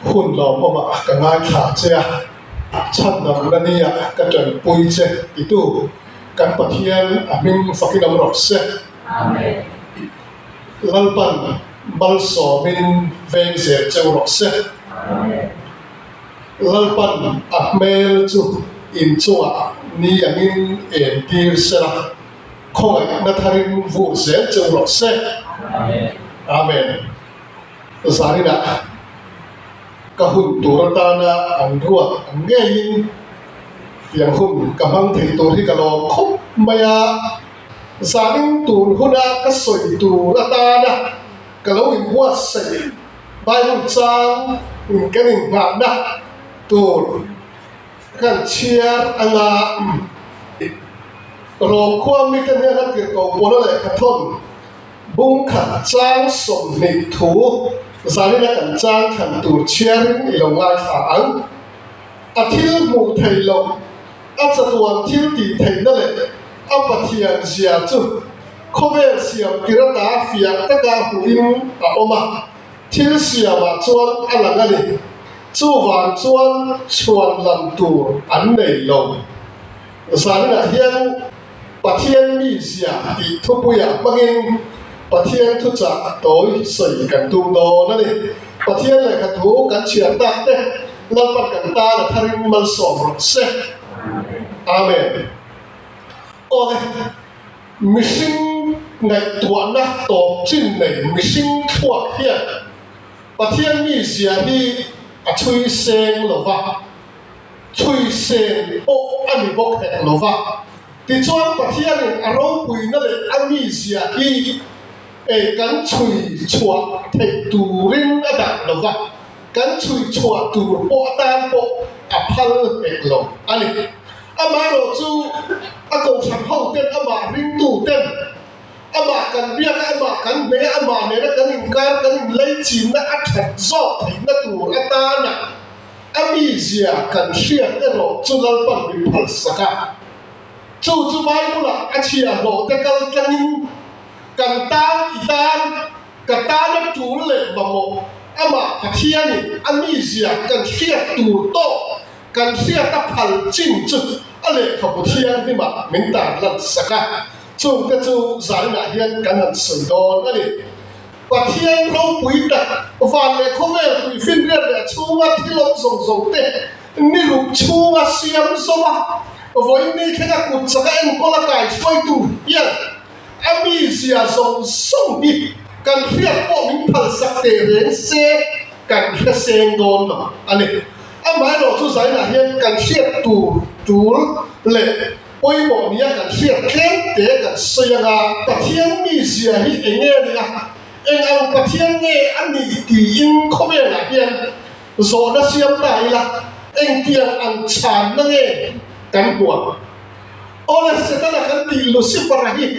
hun lo ma ka ngai tha che chan nam na ni ka tran pui che itu kan pathian aming fakinam ro se amen lalpan bal so min veng se cheu ro se amen lalpan ahmel chu in chua ni angin en tir sera khoi na tharin vu se cheu ro se amen amen zari na ka hun turata na ang ruwa ang ngayin yang hun kamang thei tur hi kalo khop maya zaring tur huna ka soi turata na kalo in wa sai bai hun chang in kanin nga na tur kan chiar anga ro khwa mi kan ha ki ko polo le ka thon bung khat chang som ni thu zari na kan chang khan tur chiar i lo ngai fa ang a thil mu thei lo a chatuan thil ti thei na le a pathian zia chu khove siam kirata fia taka hu in a oma thil siama chuan a langa ni chu wan chuan chuan lam tur an nei lo zari na hian pathian mi zia ti thupuya mangin pathian thu cha tối soi kan tum do na ni pathian le ka thu kan chian ta te lalpan kan ta na tharin mal som ro se amen ole missing ngai tua na to chin nei missing thua hian pathian mi sia hi a chui seng lo va chui seng o ani bok he lo va ti chuan pathian a ro pui na le ami sia hi kan chui chua thei turin ada lo va kan chui chua tur po tan po a phal pek lo ani ama ro chu a ko sam ho ten ama ring tu ten ama kan bia ama kan be ama ne na kan in kar kan in lei chin na a that zo thei na tur ata na ami zia kan sia te ro chu lal pan bi phal saka chu bai mula a chia lo te kal kan in kan tan itan ka tan na tu le ba mo ama pathian ni ami zia kan sia tu to kan sia ta phal chin chu ale ka pathian ni ma min ta lan saka chu te chu zai na hian kan an soi don ani pathian ro pui ta van le khome pui fin re le chuwa thilom song song te ni ru chuwa siam so ma voi ni khena kut saka en kola kai choi tu yan ami sia song song ni kan riat po min phal sak te ren se kan khia seng don ma ani amai ro chu sai na hian kan riat tu tur le oi mo nia kan riat khen te kan soyanga pathian mi sia hi enge ni a en ang pathian nge ani ti in khome la hian zo na siam dai la en tiang ang chan na nge kan bua ola se ta la kan ti lu si parahi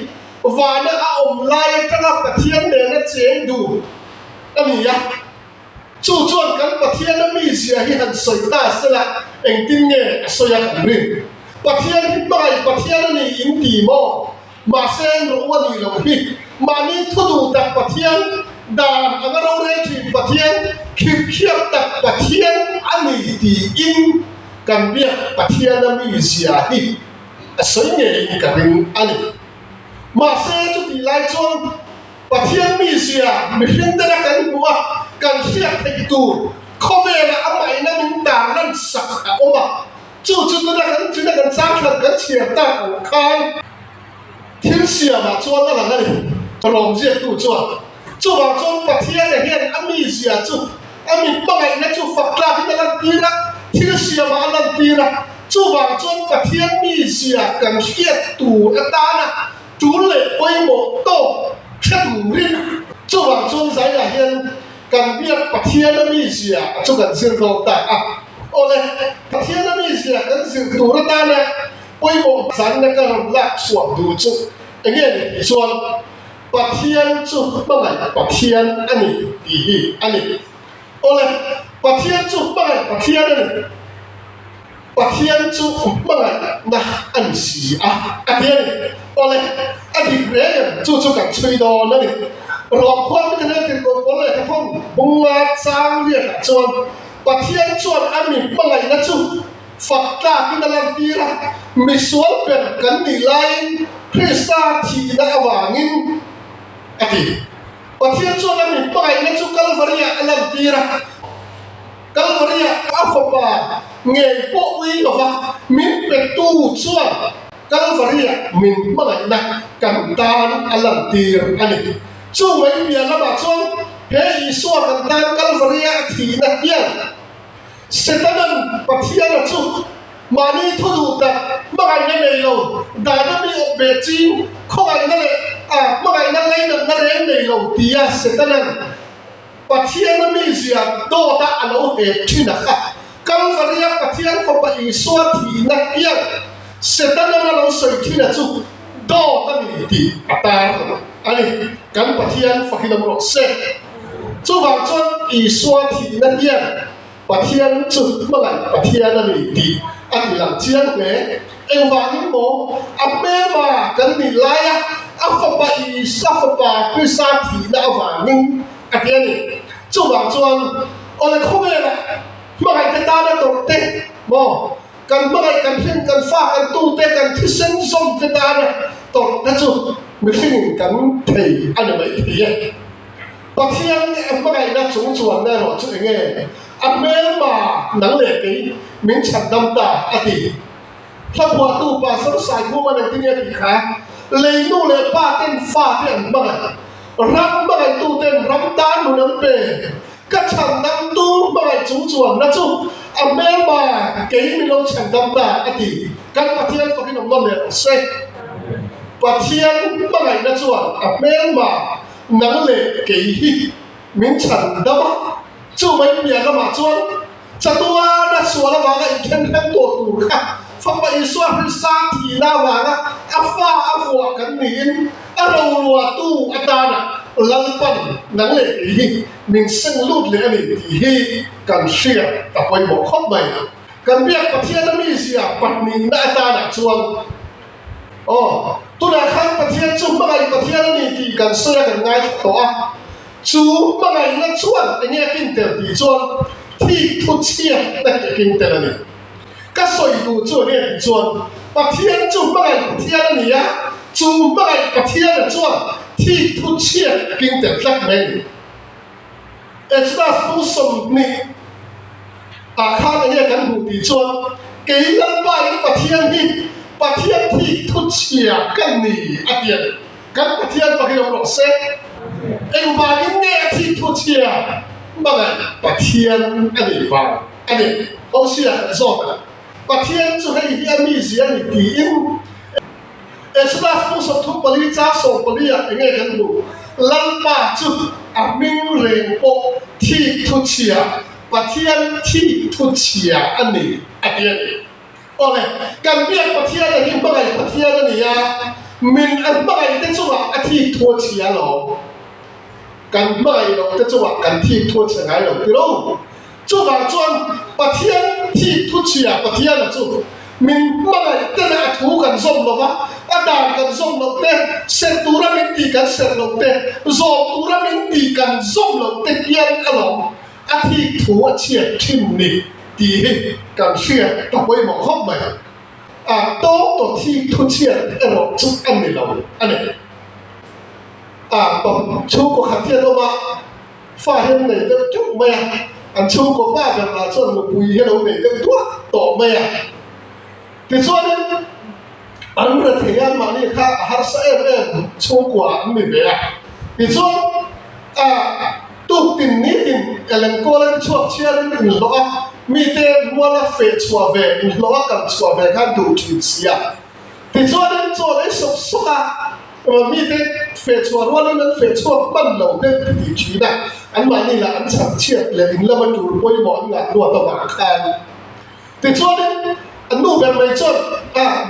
và nó ôm lại các pathian để nó chế đủ anh nhỉ chú chuan các pathian nó mi gì hi hẳn soi ta sẽ là anh tin nghe soi ăn riêng pathian hi bài pathian này in tì mò mà sen rồi quan gì lòng hi mà ni thu đủ tập pathian đàn anh đâu đấy thì pathian khiếp khiếp tập pathian anh này thì in cần biết pathian nó mi gì hi soi nghe cái riêng anh mà xe cho tỷ lai chuông pathian mi sia mi hin ta kan bua kan sia thei tu khove la amai na min ta nan sak a oma chu ta kan sang kan chia ta kan thiên sia ma chuan la la ni long je tu chuan chu wa chuan pathian le hian ami sia chu ami pai na chu fak la hi na ti ra thiên sia ma lan ti ra chu wa chuan pathian mi sia kan sia tu ata na chú lệ quay một tô khét đủ riêng chú bằng chú giải là hiền cần biết pathian nó mi gì à chú cần xin cầu ta à ô lệ pathian nó mi gì à cần xin đủ nó ta nè quay một sáng nó cái lòng lạc xuống đủ chú anh nghe này xuân pathian chú bằng này pathian anh ấy đi anh ấy ô lệ pathian chú bằng này pathian anh ấy pathian chú bằng này na anh gì à anh ấy ole adi regen chu kan chui do na ni rom khwan ka ne tin ko ole ka phong bunga sang ria ka chuan pathian chuan ami pangai na chu fakta kinalam tira misual per kan ni lain Krista thi na awangin ati pathian chuan ami pangai na chu kalvaria alam tira kalvaria afapa nge po ui lova min petu chuan kalvaria min pangai na kan tan alam tir ani chu mai bia lama chuan he isua kan tan kalvaria thi na hian setanan pathian chu mani thudu ta magai na nei lo da na mi op be chi khoi na le magai na lai na reng nei lo tia setanan pathian na mi zia do ta alo he thina kha kalvaria pathian ko pa isua thi na hian setanan alo soi thina chu do ta mi ti atar ani kan pathian fakilam ro se chu wang chuan isua thi na hian pathian chu magai pathian ani ti ati lam chiang le ewangin mo apema kan ni laya afapa I safapa pisa thi na awangin ati ani chu wang chuan ole khomela magai ta na to te mo kan magai kan hin kan fa kan tu te kan thisen som te ta na to ta chu mi hin kan thei ani mai thi pathian magai na chung chuan na ro chu nge apema nang le ke min chan dam ta ati thapwa tu pa sam sai khu ma nang tinya ti kha le nu le pa ten fa ten magai ram magai tu ten ram ta nu nang pe ka chan dam tu magai chung chuan na chu apema ke mi lo chan dam ta ati kan pathian to kin nom le se pathian magai na chuan apema nang le ke hi min chan dam chu mai bia ka ma chuan chatua na suala wanga ikhen khem to tu kha fakpa iswa Krista thi na wanga afa afwa kan nin aro lua tu atana lalpan nang le hi min seng lut le ani ti hi kan sia ta poi mo khop mai kan bia pathian na mi sia patning na atana chuan tu na khang pathian chu magai pathian ni ti kan sia kan ngai to a chu magai na chuan nge kin ter ti chuan thi thu chia na kin ter ani ka soi tu chu ne ti chuan pathian chu magai pathian ni ya chu magai pathian na chuan thi thu chia kin ter lak mai exodus tu som ni kha nge kan hu ti chuan ke lan ba ni pathian hi pathian thi thu chia kan ni atian kan pathian pa kin ro se em và những nghe thì thuộc chia mà này pathian anh vào anh ông xia rồi pathian cho hay hiện mi gì anh đi in Exodus phu sập thu bali cha sổ bali anh nghe cái đủ lăng ba chú minh rèn bộ thì thuộc chia pathian thì thuộc chia anh anh ôi cần biết pathian là những cái pathian này à mình ăn cái cái chỗ là thì thuộc chia rồi kan mai lo te chuwa kan thi thu chengai lo ti lo chu ba chuan pathian thi thu chia pathian la chu min mai te na thu kan som lo wa ada kan som lo te se tu ra min ti kan se lo te zo tu ra min ti kan som lo te kian a lo a thi thu chia kim ni ti kan sia ta poi mo khop mai to thi thu chia a lo chu an ni lo ani bom chú của khán thiên đâu mà pha hiện này tôi chúc mẹ chú của ba gần là cho một bùi hiện đâu này tôi thuốc tổ mẹ thì cho nên anh là thể anh mà đi khác hát sẽ em chú của mình về thì cho tu tin ní tin lần cô lên chuộc chia lên mình lo mi tên mua là phê chùa về mình lo cầm chùa về khăn đủ chuyện xia thì cho nên sốc sốc mi tên phê chùa luôn nên phê chùa bắt đầu nên thì chỉ là anh mà đi là anh chẳng chiết là anh là mình chủ bôi bọn ngã đùa tao mà khai thì cho nên anh nuôi bên mày chọn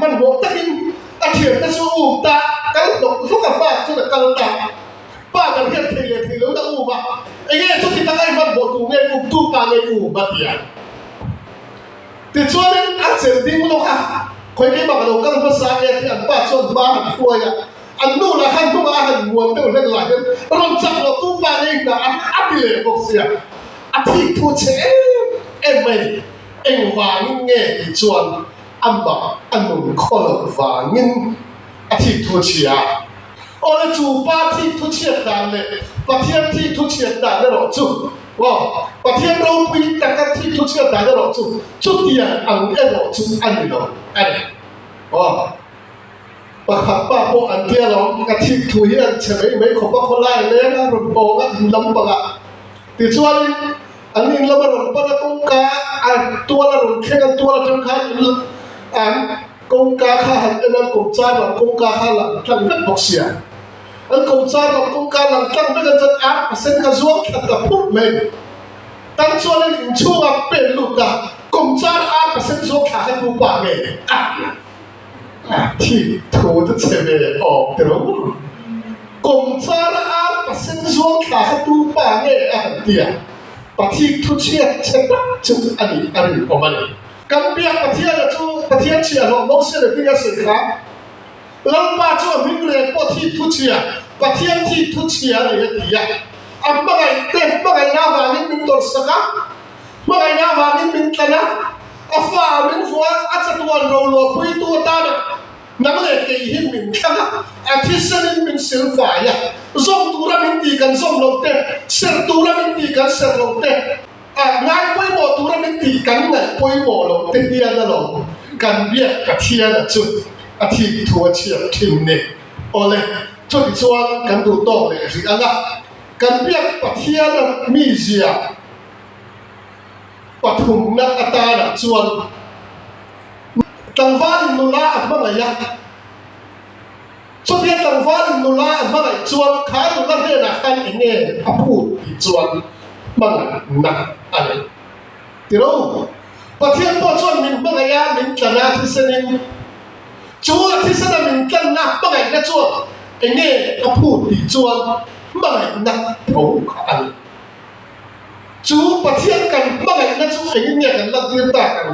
mình muốn tất nhiên anh thiệt cái số ta cái độc lúc cả ba cho là căn ta ba cái hiện thì lớn đã mà anh nghe cho thì ta ai bắt bộ tụ nghe tu ba nghe mà tiền thì cho nên anh sẽ đi mua khối cái bằng đầu căn phát sáng nghe thì anh ba chọn ba hẳn phôi anh nuôi là khăn tu ba hẳn muốn tôi lên lại nên rồi chắc là tu ba nghe là anh áp đi bốc xia anh thì thu chế mình anh vàng nghe thì chuan âm bảo anh mùng khó lộc vàng thì thu chia ôi chủ ba thì thu chia đàn lệ và thiên thì thu chia đàn lệ rồi chủ wow và thiên đâu quy tất cả thì thu chia đàn lệ rồi chủ chút tiền ăn em rồi chủ ăn rồi anh wow và khắp ba bộ ăn kia rồi cái thì thu hiện chế mấy khổ bác khổ lại lên á rồi bộ á lắm bạc ạ thì chuan anh in lắm rồi bác công cá ăn tua là rồi khen ăn tua là trong khai ăn công cá khá hẳn em ăn công cha và công cá khá là thằng rất bọc xỉa anh công cha và công cá làm thằng rất là áp sen cả ruộng thật là phút mình tăng cho nên những chú gặp bền lụt cả công cha áp sen ruộng khá là phút bà mẹ thì thú thật sẽ về ổn được không công cha áp sen ruộng khá là phút bà mẹ tiền và thì thu chia chết chúng anh của mình căn biệt và thiên là chú và thiên chia nó mong sẽ được cái sự khác lăng ba chú mình người có thi thu chia và thiên thi thu chia này thì à mà ngày nào vào mình tốt sắc mà ngày nào vào mình cái nào à pha mình phua à chắc tuần rồi rồi bui tua ta nè nắng này cái hình mình khác à thì sinh mình sinh phải à dòng tu ra mình đi cần dòng lồng tê ser tu ra mình đi cần ser lồng tê ngay quay bộ tu ra mình thì cắn này quay bộ lồng tê kia là lồng cần biết cả thiên là chút thì thua chia thêm nè ôi cho thì cho cần đủ to để gì ăn cần biết cả thiên là mi gì và thùng nát ta là chuan tầng van nô la ở bên này cho biết tầng van nô la ở bên này chuan khá nô la đây là anh nghe apu thì chuan bằng nặng anh thì đâu và thiên bộ chuan mình bên này mình cần là thì sinh chúa thì sinh là mình cần là bên này là chuan anh nghe apu thì chuan bằng nặng thấu anh chú và thiên cần bằng này là chú anh nghe cần là thiên ta cần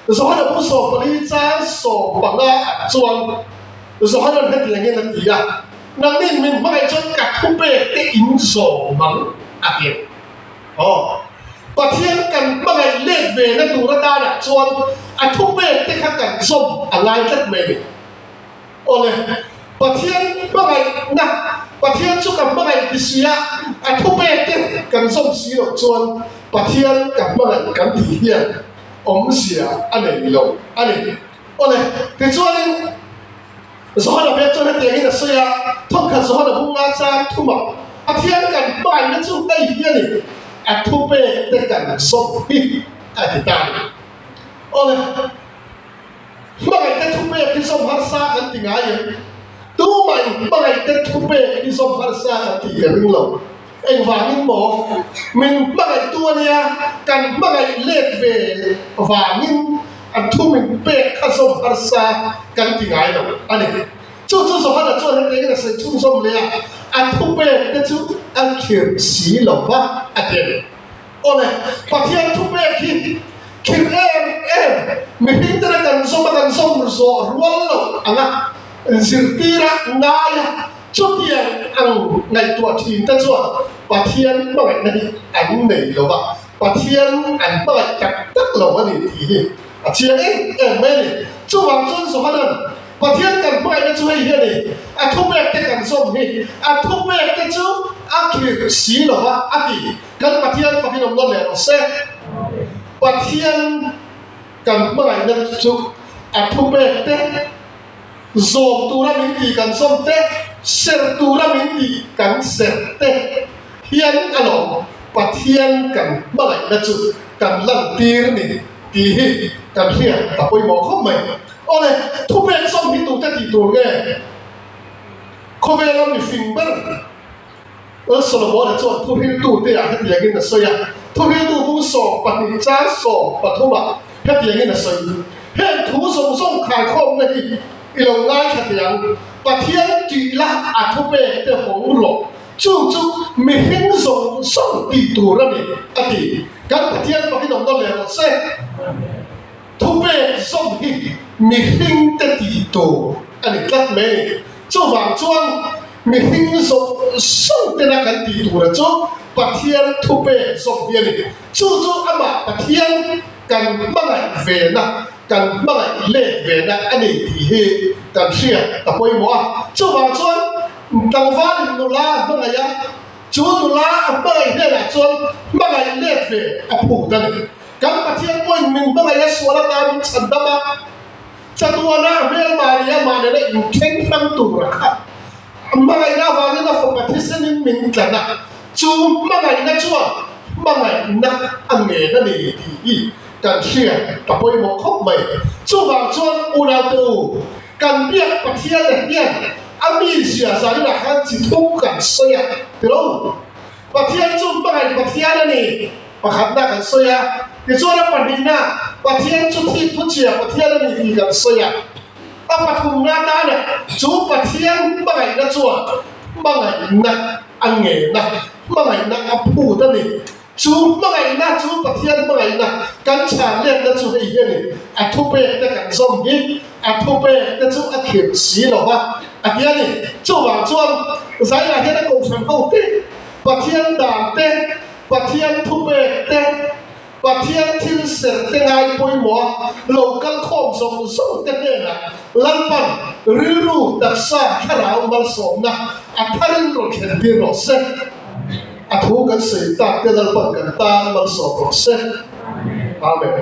rồi hắn là số bậc lý cha số bậc la chuan rồi hắn là cái gì nghe là gì năng nên mình mãi cho cả không bề cái in số mắng tiền và thiên cần mãi lên về nó đủ ra ta đã chuan không bề cái khác cần sông lại rất mềm ôi và thiên mãi và thiên chú cần mãi cái gì không bề cái cần sông xí được chuan và thiên cần mãi cần thể hiện ông xia anh này lâu anh này ôi thì cho nên rồi là biết cho nên tiếng là xia thông thường rồi là bung nga cha thu mộc thiên cần bài nó chung đây kia này thu bê để cần sông thì ta ôi mà ngày tết thu bê khi sông har sa cần tiếng ai tu mạnh mà ngày tết thu bê khi sông har sa cần tiếng rừng lâu anh vàng mỏ mình bắt ngày tua nha cần bắt ngày lết về vàng thu mình bê khá sông khá xa cần tiếng ai đâu anh ấy chú số là chú là cái sự chung sông lea thu bê cái chú anh khiển xí lồng vác tiền ôi và khi thu bê khi em mình hình tới cần sông rồi ruộng lồng zirtira naya chút tiền ăn ngày tuổi thì ta chọn và thiên bằng này ảnh này đâu vậy và thiên ảnh bằng chặt tất lâu này thì chia em này chú bằng chân số hơn và thiên cần bằng này chú hay này thu bê cái cần sông này thu bê cái chú kiểu xí đâu vậy thì cần và thiên phải làm nó lẻ xe và thiên cần bằng này chú thu bê cái dồn tu ra mình thì cần sông tết ser tu ra mình thì cần ser tết thiên alo và thiên cần bao nhiêu chút cần lần tiền này thì cần hiện và quay mỏ không mày ôi thu về sông thì tu tết thì tu nghe không về làm gì phình bớt ở sân bóng là chọn thu về tu tết à cái gì cái là soi à thu về tu cũng sọ và mình cha sọ và thu mà cái gì cái là soi hiện thu sông khai không này yêu ngay thật rằng và thiên chỉ là thu về để hỗn loạn chú mình hình dung sông đi tu ra mình thì các thiên và cái đồng đó là sẽ thu về sông thì mình hình để đi tu anh các mẹ chú vàng chuông mi hing zo song tena kan ti tu ra chu pathian thu pe zom hian ni chu ama pathian kan mangai ve na kan mangai le ve na ani ti hi kan ria ta poi mo chu wang chuan tang van nu la mangai ya chu nu la mangai he la chuan mangai le ve a pu ta ni kan pathian poi min mangai ya swala ta min chandama chatuana mel maria mane na in khen tham tu ra kha mangai na wang na fo pathian min tlana chu mangai na chuan mangai na ange na ni ti kan ria ta poi mo khop mai chu wang chuan una tu kan biak pathian le hian ami sia zari na khan chi thuk kan soya tilo pathian chu mangai pathian ani pakhat na kan soya ti chu na panina pathian chu thi thu chia pathian ani kan soya apathum na ta na chu pathian mangai na chuan mangai na ange na mangai na apu ta ni chú mangai na chú pathian mangai na kan cha len na chú hei hian ni a thu pe ta kan zom hi a thu pe ta chú a khim si lo wa a hian ni chu wang chuan zai la hian ko chan ho te pathian da te pathian thu pe te pathian thil ser te ngai poi mo lo kan khom som som te ne na lan pan riru tak sa kharau mal som na a tharin ro khen ti ro se a thu kan sei ta te dal pan kan ta mal so ko se amen